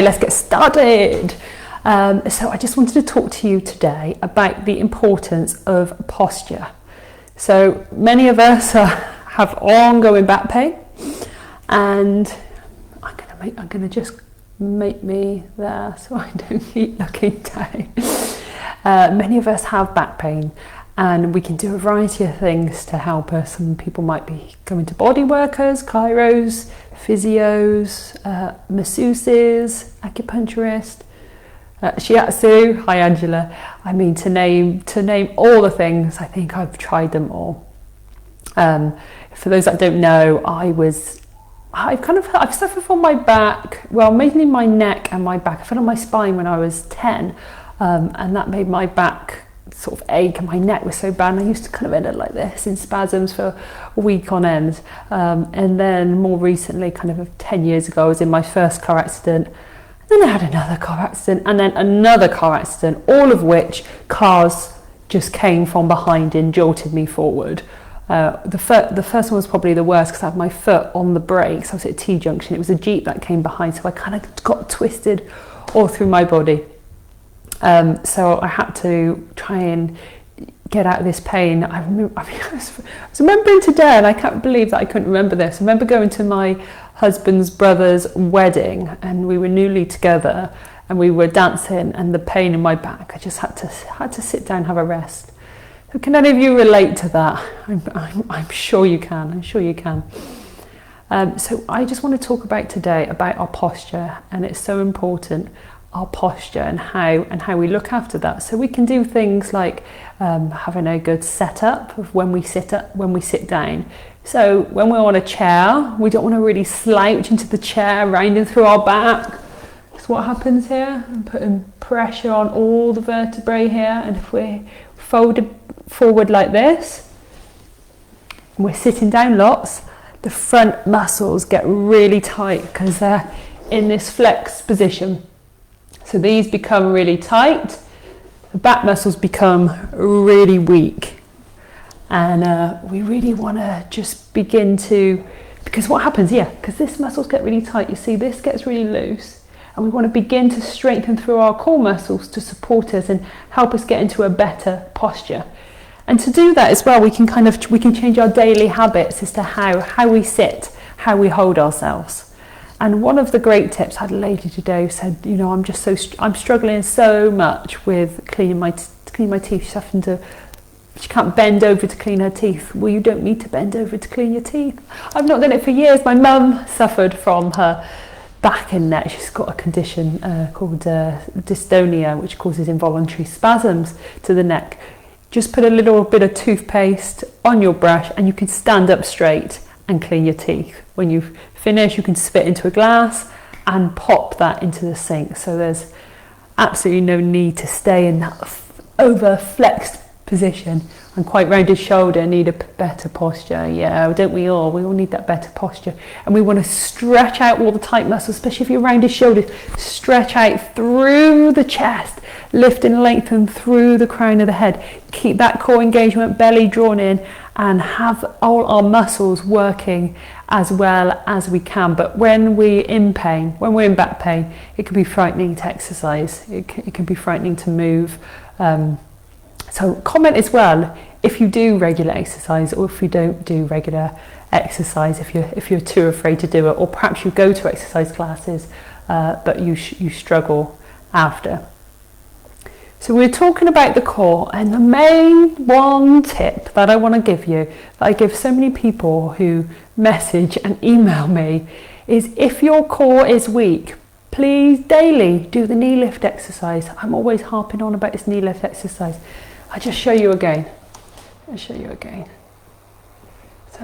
Let's get started. So I just wanted to talk to you today about the importance of posture. So many of us have ongoing back pain, and I'm gonna just make me there so I don't keep looking down. Many of us have back pain, and we can do a variety of things to help us. Some people might be going to body workers, chiros, physios, masseuses, acupuncturists, shiatsu. Hi Angela. I mean, to name all the things, I think I've tried them all. For those that don't know, I've suffered from my back, well, mainly my neck and my back. I fell on my spine when I was 10, and that made my back sort of ache, and my neck was so bad, and I used to kind of end up like this in spasms for a week on end. And then more recently, kind of 10 years ago, I was in my first car accident. Then I had another car accident, and then another car accident, all of which cars just came from behind and jolted me forward. The first one was probably the worst because I had my foot on the brakes. I was at a T-junction. It was a Jeep that came behind, so I kind of got twisted all through my body. So I had to try and get out of this pain. I was remembering today, and I can't believe that I couldn't remember this. I remember going to my husband's brother's wedding, and we were newly together, and we were dancing, and the pain in my back, I just had to sit down and have a rest. So can any of you relate to that? I'm sure you can. I'm sure you can. So I just want to talk about today about our posture, and it's so important, our posture and how we look after that. So we can do things like having a good setup of when we sit down. So when we're on a chair, we don't want to really slouch into the chair, rounding through our back. That's what happens here. I'm putting pressure on all the vertebrae here, and if we're folded forward like this, and we're sitting down lots, the front muscles get really tight because they're in this flex position. So these become really tight, the back muscles become really weak, and we really want to just begin to, because what happens here, because this muscles get really tight, you see this gets really loose, and we want to begin to strengthen through our core muscles to support us and help us get into a better posture. And to do that as well, we can change our daily habits as to how we sit, how we hold ourselves. And one of the great tips, I had a lady today who said, you know, I'm struggling so much with cleaning my teeth. She can't bend over to clean her teeth. Well, you don't need to bend over to clean your teeth. I've not done it for years. My mum suffered from her back and neck. She's got a condition called dystonia, which causes involuntary spasms to the neck. Just put a little bit of toothpaste on your brush, and you can stand up straight and clean your teeth. When you've finished, you can spit into a glass and pop that into the sink. So there's absolutely no need to stay in that over flexed position, and quite rounded shoulder, need a better posture. Yeah, don't we all? We all need that better posture. And we want to stretch out all the tight muscles, especially if you're rounded shoulders. Stretch out through the chest, lift and lengthen through the crown of the head. Keep that core engagement, belly drawn in, and have all our muscles working as well as we can. But when we're in pain, when we're in back pain, it can be frightening to exercise. It can be frightening to move. So comment as well if you do regular exercise, or if you don't do regular exercise, if you're too afraid to do it, or perhaps you go to exercise classes but you struggle after. So we're talking about the core, and the main one tip that I want to give you, that I give so many people who message and email me, is if your core is weak, please daily do the knee lift exercise. I'm always harping on about this knee lift exercise. I'll just show you again. So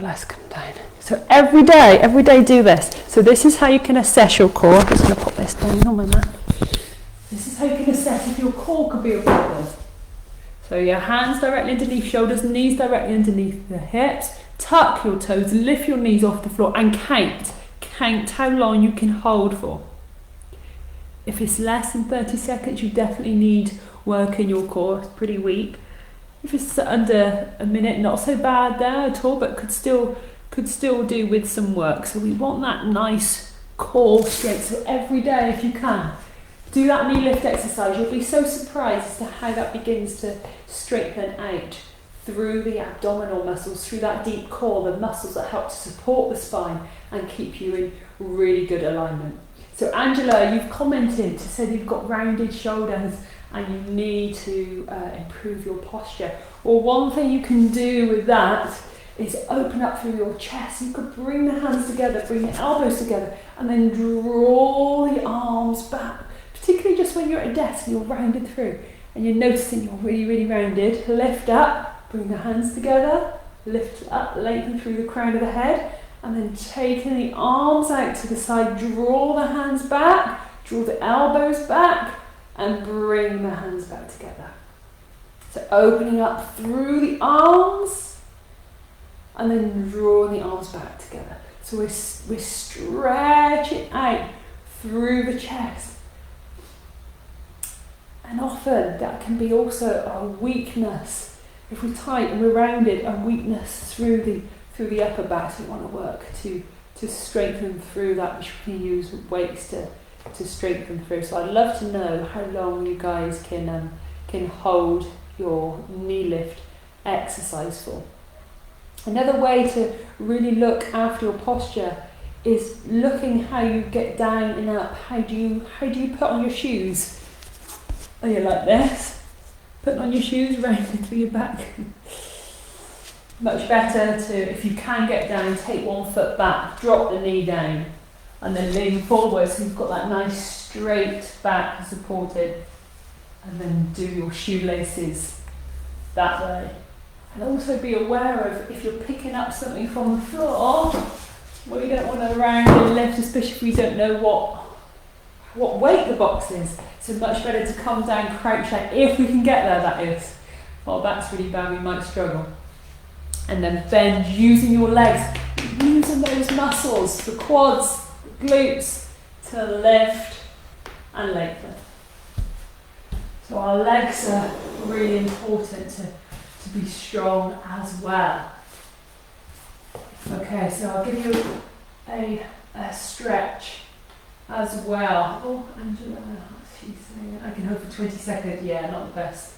let's come down. So every day do this. So this is how you can assess your core. I'm just going to put this down on my mat. This is how you can assess if your core could be a problem. So your hands directly underneath shoulders, knees directly underneath the hips. Tuck your toes, lift your knees off the floor, and count. Count how long you can hold for. If it's less than 30 seconds, you definitely need work in your core. It's pretty weak. If it's under a minute, not so bad there at all, but could still do with some work. So we want that nice core strength. So every day, if you can, do that knee lift exercise. You'll be so surprised as to how that begins to strengthen out through the abdominal muscles, through that deep core, the muscles that help to support the spine and keep you in really good alignment. So Angela, you've commented to say you've got rounded shoulders and you need to improve your posture. Well, one thing you can do with that is open up through your chest. You could bring the hands together, bring the elbows together, and then draw the arms back, particularly just when you're at a desk and you're rounded through and you're noticing you're really, really rounded. Lift up, bring the hands together, lift up, lengthen through the crown of the head, and then taking the arms out to the side, draw the hands back, draw the elbows back, and bring the hands back together. So opening up through the arms, and then drawing the arms back together. So we're stretching out through the chest. And often that can be also a weakness. If we're tight and we're rounded, a weakness through the upper back. So we want to work to strengthen through that, which we can use weights to strengthen through. So I'd love to know how long you guys can hold your knee lift exercise for. Another way to really look after your posture is looking how you get down and up. How do you put on your shoes? Are you like this? Putting on your shoes, rounded through your back. Much better to, if you can get down, take one foot back, drop the knee down, and then lean forward so you've got that nice straight back supported, and then do your shoelaces that way. And also be aware of if you're picking up something from the floor, well, you don't want to round and lift, especially if we don't know what weight the box is. So much better to come down, crouch out, if we can get there, that is. Well, that's really bad, we might struggle. And then bend using your legs, using those muscles, the quads, the glutes, to lift and lengthen. So our legs are really important to be strong as well. Okay, so I'll give you a stretch as well. Oh, Angela, she's saying I can hold for 20 seconds. Yeah, not the best.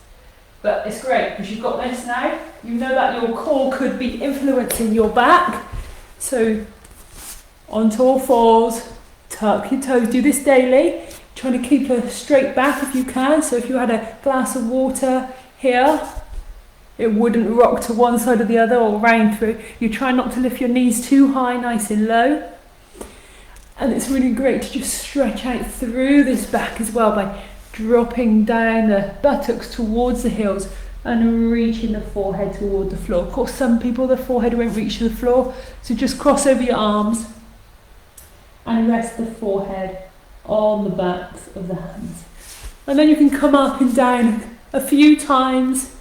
But it's great because you've got this now. You know that your core could be influencing your back. So onto all fours, tuck your toes. Do this daily. Trying to keep a straight back if you can. So if you had a glass of water here, it wouldn't rock to one side or the other or round through. You try not to lift your knees too high, nice and low. And it's really great to just stretch out through this back as well by dropping down the buttocks towards the heels and reaching the forehead toward the floor. Of course, some people, the forehead won't reach the floor, so just cross over your arms and rest the forehead on the backs of the hands. And then you can come up and down a few times.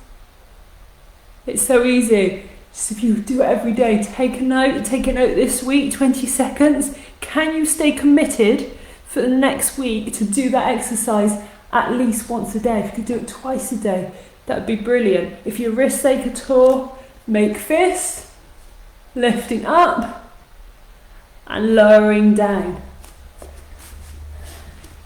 It's so easy. Just if you do it every day, take a note this week, 20 seconds. Can you stay committed for the next week to do that exercise at least once a day? If you could do it twice a day, that would be brilliant. If your wrists ache at all, make fist, lifting up and lowering down.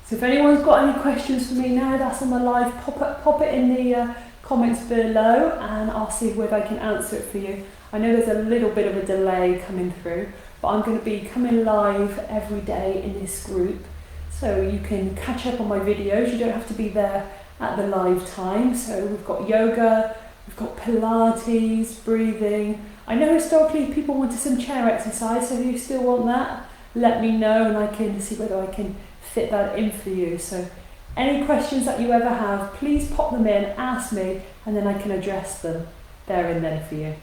So if anyone's got any questions for me now, that's on the live, pop it in the comments below and I'll see whether I can answer it for you. I know there's a little bit of a delay coming through, but I'm going to be coming live every day in this group, so you can catch up on my videos. You don't have to be there at the live time. So we've got yoga, we've got Pilates, breathing. I know historically people wanted some chair exercise, so if you still want that, let me know and I can see whether I can fit that in for you. So any questions that you ever have, please pop them in, ask me, and then I can address them there and then for you.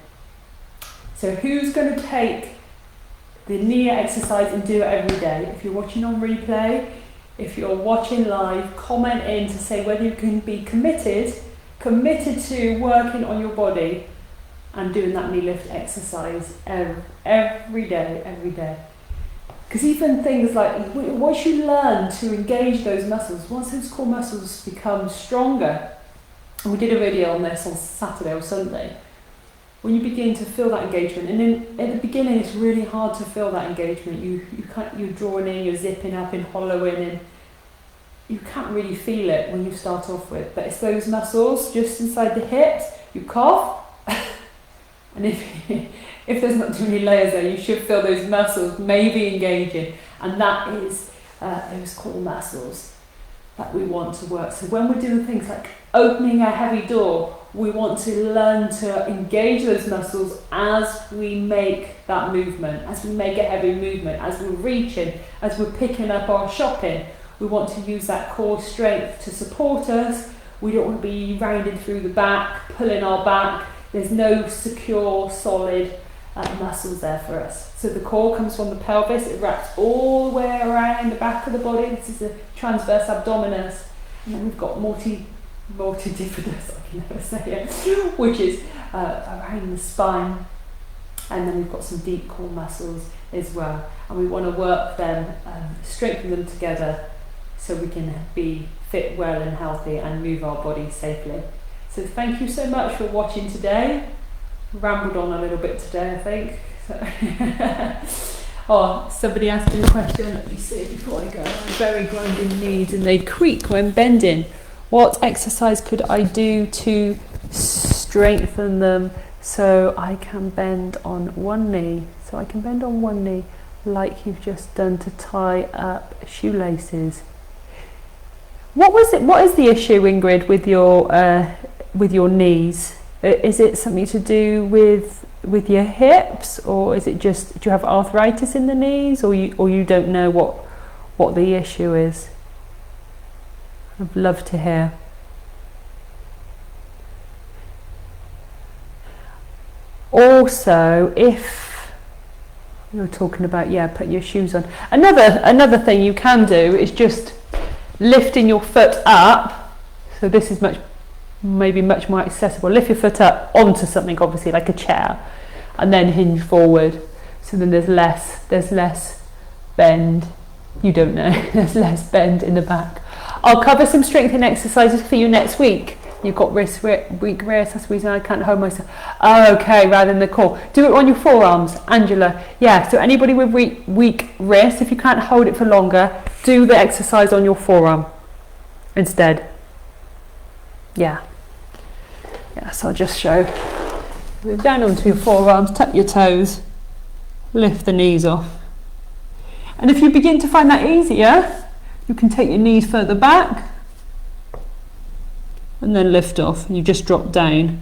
So who's going to take the knee exercise and do it every day? If you're watching on replay, if you're watching live, comment in to say whether you can be committed to working on your body and doing that knee lift exercise every day. Because even things like, once you learn to engage those muscles, once those core muscles become stronger, and we did a video on this on Saturday or Sunday, when you begin to feel that engagement, and then at the beginning it's really hard to feel that engagement. You're drawing in, you're zipping up and hollowing, and you can't really feel it when you start off with. But it's those muscles just inside the hips. You cough, and if there's not too many layers there, you should feel those muscles maybe engaging, and that is those core muscles that we want to work. So when we're doing things like opening a heavy door, we want to learn to engage those muscles as we make that movement, as we make a heavy movement, as we're reaching, as we're picking up our shopping. We want to use that core strength to support us. We don't want to be rounding through the back, pulling our back. There's no secure, solid muscles there for us. So the core comes from the pelvis, it wraps all the way around the back of the body. This is the transverse abdominis. And then we've got multidifidus, I can never say it, which is around the spine. And then we've got some deep core muscles as well. And we want to work them, strengthen them together so we can be fit, well and healthy and move our body safely. So thank you so much for watching today. Rambled on a little bit today, I think. Oh, somebody asked me a question, let me see before I go. I'm very grinding knees and they creak when bending. What exercise could I do to strengthen them so I can bend on one knee? So I can bend on one knee like you've just done to tie up shoelaces. What is the issue, Ingrid, with your knees? Is it something to do with your hips, or is it just, do you have arthritis in the knees, or you don't know what the issue is? I'd love to hear. Also, if you're talking about, put your shoes on. Another thing you can do is just lifting your foot up. So this is maybe much more accessible. Lift your foot up onto something, obviously like a chair, and then hinge forward. So then there's less bend. You don't know. There's less bend in the back. I'll cover some strengthening exercises for you next weak You've got weak wrists. That's the reason I can't hold myself. Oh, okay, rather than the core. Do it on your forearms, Angela. Yeah, so anybody with weak wrists, if you can't hold it for longer, do the exercise on your forearm instead. Yeah. So I'll just show. Move down onto your forearms, tap your toes, lift the knees off. And if you begin to find that easier, you can take your knees further back and then lift off, and you just drop down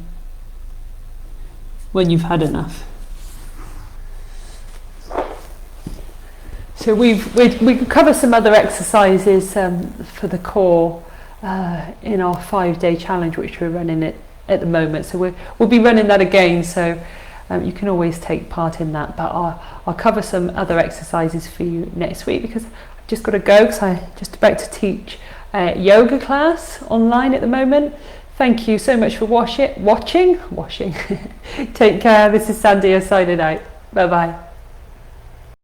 when you've had enough. So we can cover some other exercises for the core in our 5-day challenge, which we're running at the moment. So we'll be running that again, so you can always take part in that. But I'll cover some other exercises for you next week, because I've just got to go because I'm just about to teach yoga class online at the moment. Thank you so much for watching. Take care. This is Sandy signing out. Bye bye.